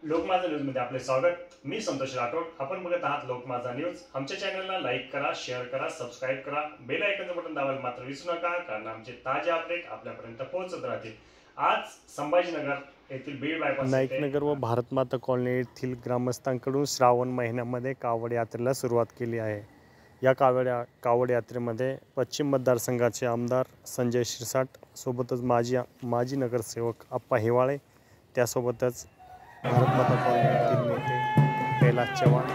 लोकमाझा news मध्ये आपले स्वागत। मी संतोष राठोड। आपण बघत आहात लोकमाझा न्यूज। आमच्या चॅनलला लाईक करा, शेअर करा, सबस्क्राइब करा, बेल आयकॉनचं बटन दाबायला मात्र विसरू नका, कारण आमचे ताजे अपडेट आपल्यापर्यंत पोहोचत राहतील। आज संभाजीनगर येथील बीड बायपास नाईकनगर व भारतमाता कॉलनी येथील ग्रामस्थांकडून श्रावण महिन्यामध्ये कावड यात्रेला सुरुवात केली आहे। या कावड यात्रेमध्ये पश्चिम मतदारसंघाचे आमदार संजय शिरसाट सोबतच माजी नगरसेवक आप्पा हिवाळे, त्यासोबतच भारतमाता कॉलनीतील नेते कैलास चव्हाण,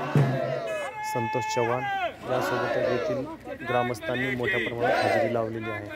संतोष चव्हाण यासोबतच येथील ग्रामस्थांनी मोठ्या प्रमाणात हजेरी लावलेली आहे।